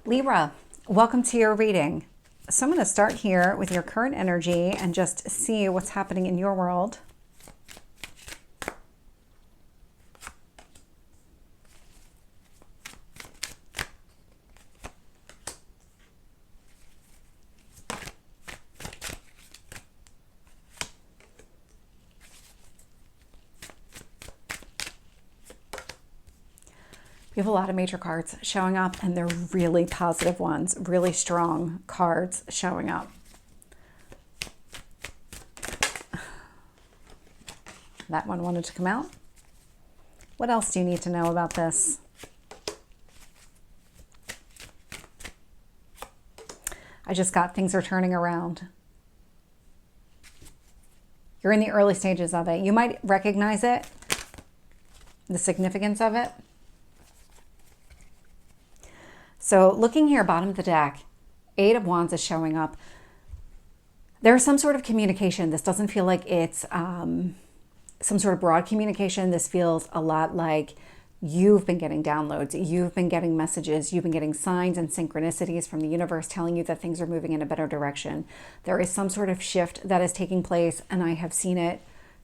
Libra, welcome to your reading. So I'm going to start here with your current energy and just see what's happening in your world. We have a lot of major cards showing up, and they're really positive ones, really strong cards showing up. That one wanted to come out. What else do you need to know about this? I just got things are turning around. You're in the early stages of it. You might recognize it, the significance of it. So looking here, bottom of the deck, Eight of Wands is showing up. There's some sort of communication. This doesn't feel like it's some sort of broad communication. This feels a lot like you've been getting downloads. You've been getting messages. You've been getting signs and synchronicities from the universe telling you that things are moving in a better direction. There is some sort of shift that is taking place, and I have seen it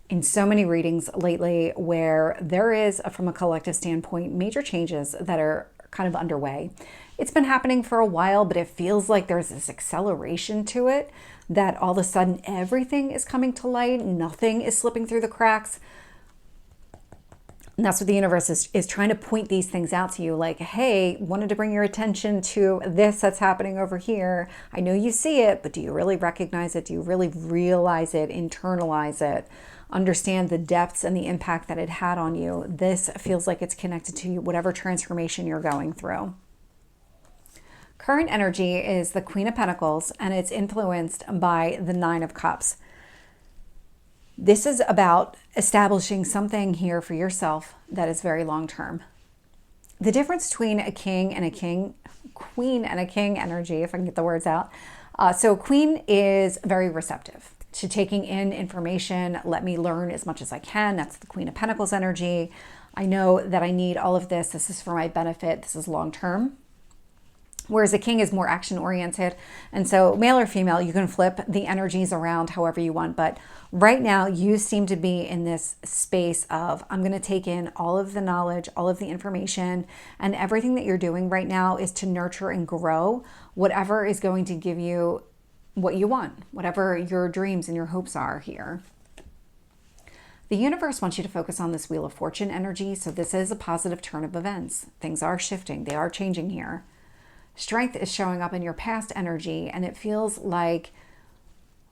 in so many readings lately where there is, from a collective standpoint, major changes that are kind of underway. It's been happening for a while, but it feels like there's this acceleration to it, that all of a sudden everything is coming to light. Nothing is slipping through the cracks. And that's what the universe is trying to point these things out to you. Like, hey, wanted to bring your attention to this that's happening over here. I know you see it, but do you really recognize it? Do you really realize it, internalize it, understand the depths and the impact that it had on you? This feels like it's connected to you, whatever transformation you're going through. Current energy is the Queen of Pentacles, and it's influenced by the Nine of Cups. This is about establishing something here for yourself that is very long-term. The difference between a king and a queen and a king energy, if I can get the words out. So queen is very receptive to taking in information. Let me learn as much as I can. That's the Queen of Pentacles energy. I know that I need all of this. This is for my benefit. This is long-term. Whereas a king is more action-oriented. And so male or female, you can flip the energies around however you want. But right now, you seem to be in this space of, I'm going to take in all of the knowledge, all of the information, and everything that you're doing right now is to nurture and grow whatever is going to give you what you want, whatever your dreams and your hopes are here. The universe wants you to focus on this Wheel of Fortune energy. So this is a positive turn of events. Things are shifting. They are changing here. Strength is showing up in your past energy, and it feels like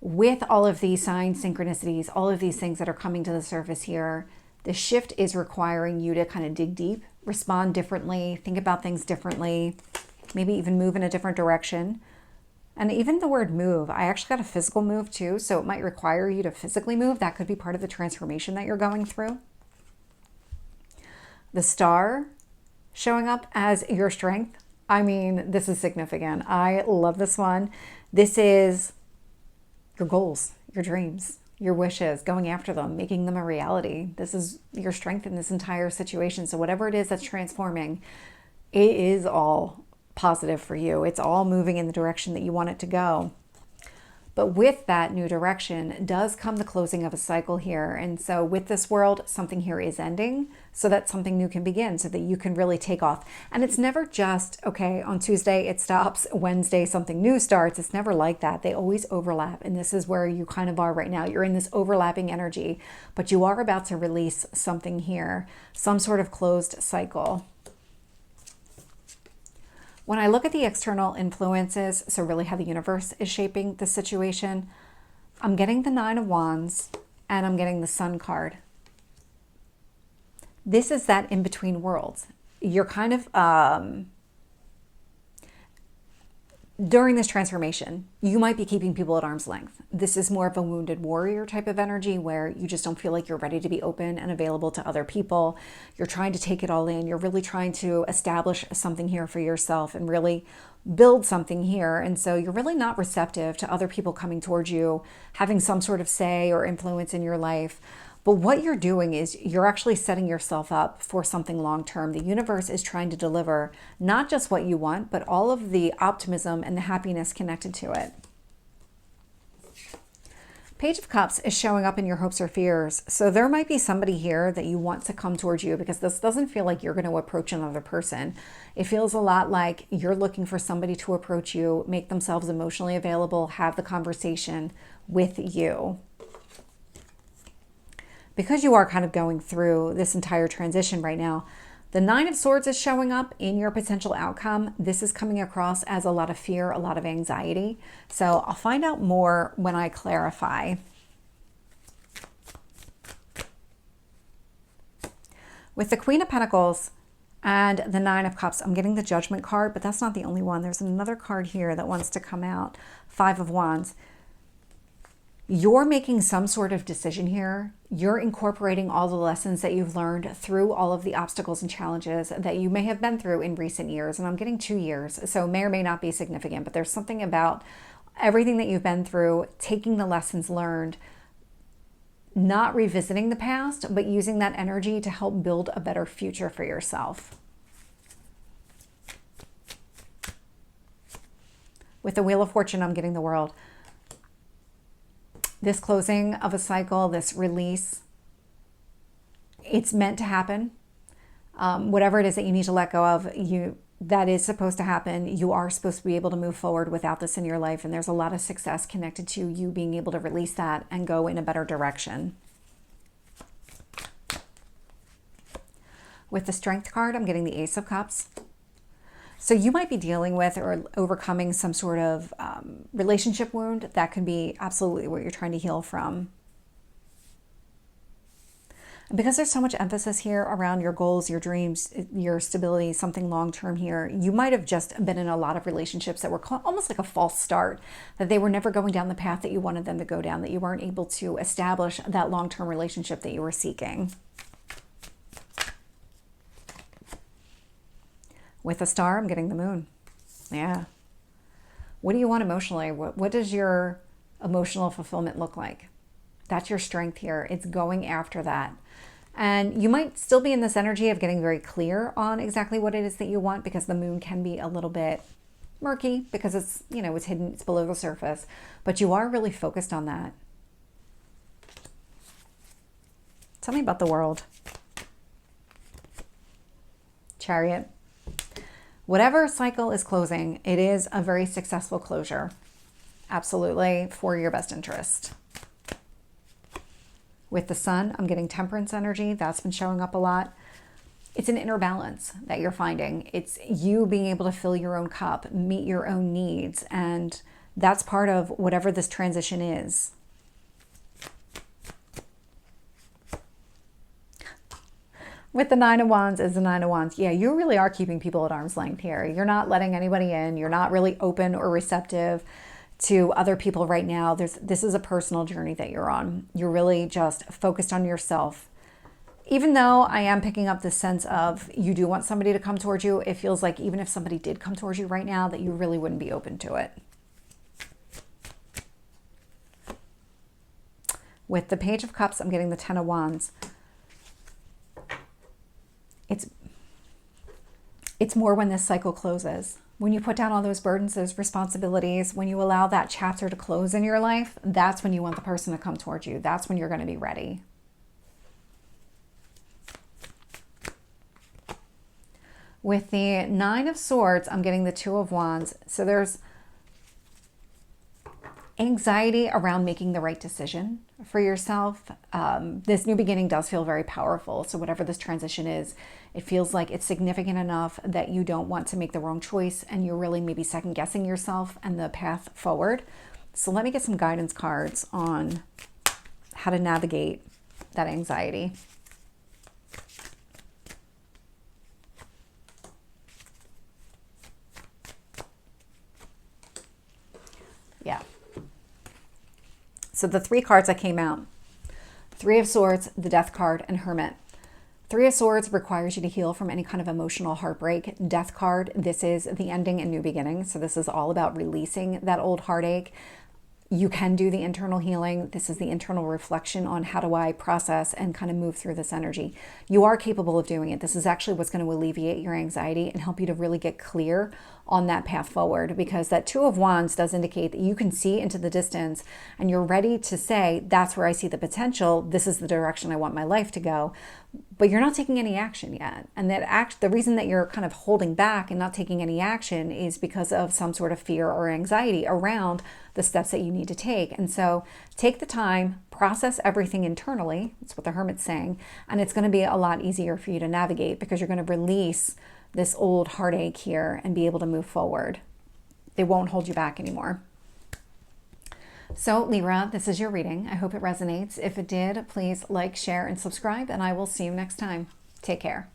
with all of these signs, synchronicities, all of these things that are coming to the surface here, the shift is requiring you to kind of dig deep, respond differently, think about things differently, maybe even move in a different direction. And even the word move, I actually got a physical move too, so it might require you to physically move. That could be part of the transformation that you're going through. The Star showing up as your strength. I mean, this is significant. I love this one. This is your goals, your dreams, your wishes, going after them, making them a reality. This is your strength in this entire situation. So whatever it is that's transforming, it is all positive for you. It's all moving in the direction that you want it to go. But with that new direction does come the closing of a cycle here. And so with this world, something here is ending so that something new can begin, so that you can really take off. And it's never just, okay, on Tuesday it stops, Wednesday something new starts. It's never like that. They always overlap. And this is where you kind of are right now. You're in this overlapping energy, but you are about to release something here, some sort of closed cycle. When I look at the external influences, so really how the universe is shaping the situation, I'm getting the Nine of Wands and I'm getting the Sun card. This is that in-between worlds. You're kind of, during this transformation, you might be keeping people at arm's length. This is more of a wounded warrior type of energy where you just don't feel like you're ready to be open and available to other people. You're trying to take it all in. You're really trying to establish something here for yourself and really build something here. And so you're really not receptive to other people coming towards you, having some sort of say or influence in your life. But what you're doing is you're actually setting yourself up for something long-term. The universe is trying to deliver not just what you want, but all of the optimism and the happiness connected to it. Page of Cups is showing up in your hopes or fears. So there might be somebody here that you want to come towards you, because this doesn't feel like you're going to approach another person. It feels a lot like you're looking for somebody to approach you, make themselves emotionally available, have the conversation with you. Because you are kind of going through this entire transition right now, the Nine of Swords is showing up in your potential outcome. This is coming across as a lot of fear, a lot of anxiety. So I'll find out more when I clarify. With the Queen of Pentacles and the Nine of Cups, I'm getting the Judgment card, but that's not the only one. There's another card here that wants to come out. Five of Wands. You're making some sort of decision here. You're incorporating all the lessons that you've learned through all of the obstacles and challenges that you may have been through in recent years. And I'm getting 2 years, so may or may not be significant, but there's something about everything that you've been through, taking the lessons learned, not revisiting the past, but using that energy to help build a better future for yourself. With the Wheel of Fortune, I'm getting the World. This closing of a cycle, this release, it's meant to happen. Whatever it is that you need to let go of, that is supposed to happen. You are supposed to be able to move forward without this in your life. And there's a lot of success connected to you being able to release that and go in a better direction. With the Strength card, I'm getting the Ace of Cups. So you might be dealing with or overcoming some sort of relationship wound. That could be absolutely what you're trying to heal from. And because there's so much emphasis here around your goals, your dreams, your stability, something long-term here, you might have just been in a lot of relationships that were almost like a false start, that they were never going down the path that you wanted them to go down, that you weren't able to establish that long-term relationship that you were seeking. With a Star, I'm getting the Moon. Yeah. What do you want emotionally? What does your emotional fulfillment look like? That's your strength here. It's going after that. And you might still be in this energy of getting very clear on exactly what it is that you want, because the Moon can be a little bit murky because it's, you know, it's hidden, it's below the surface, but you are really focused on that. Tell me about the World. Chariot. Whatever cycle is closing, it is a very successful closure. Absolutely, for your best interest. With the Sun, I'm getting Temperance energy. That's been showing up a lot. It's an inner balance that you're finding. It's you being able to fill your own cup, meet your own needs, and that's part of whatever this transition is. With the Nine of Wands is the Nine of Wands. Yeah, you really are keeping people at arm's length here. You're not letting anybody in. You're not really open or receptive to other people right now. This is a personal journey that you're on. You're really just focused on yourself. Even though I am picking up this sense of you do want somebody to come towards you, it feels like even if somebody did come towards you right now, that you really wouldn't be open to it. With the Page of Cups, I'm getting the Ten of Wands. It's more when this cycle closes. When you put down all those burdens, those responsibilities, when you allow that chapter to close in your life, that's when you want the person to come towards you. That's when you're going to be ready. With the Nine of Swords, I'm getting the Two of Wands. So there's anxiety around making the right decision for yourself. This new beginning does feel very powerful. So whatever this transition is, it feels like it's significant enough that you don't want to make the wrong choice and you're really maybe second guessing yourself and the path forward. So let me get some guidance cards on how to navigate that anxiety. Yeah. So the three cards that came out, Three of Swords, the Death card, and Hermit. Three of Swords requires you to heal from any kind of emotional heartbreak. Death card, this is the ending and new beginning. So this is all about releasing that old heartache. You can do the internal healing. This is the internal reflection on how do I process and kind of move through this energy. You are capable of doing it. This is actually what's going to alleviate your anxiety and help you to really get clear on that path forward, because that Two of Wands does indicate that you can see into the distance and you're ready to say, that's where I see the potential. This is the direction I want my life to go. But you're not taking any action yet. And the reason that you're kind of holding back and not taking any action is because of some sort of fear or anxiety around the steps that you need to take. And so take the time, process everything internally. That's what the Hermit's saying. And it's going to be a lot easier for you to navigate, because you're going to release this old heartache here and be able to move forward. It won't hold you back anymore. So Libra, this is your reading. I hope it resonates. If it did, please like, share, and subscribe, and I will see you next time. Take care.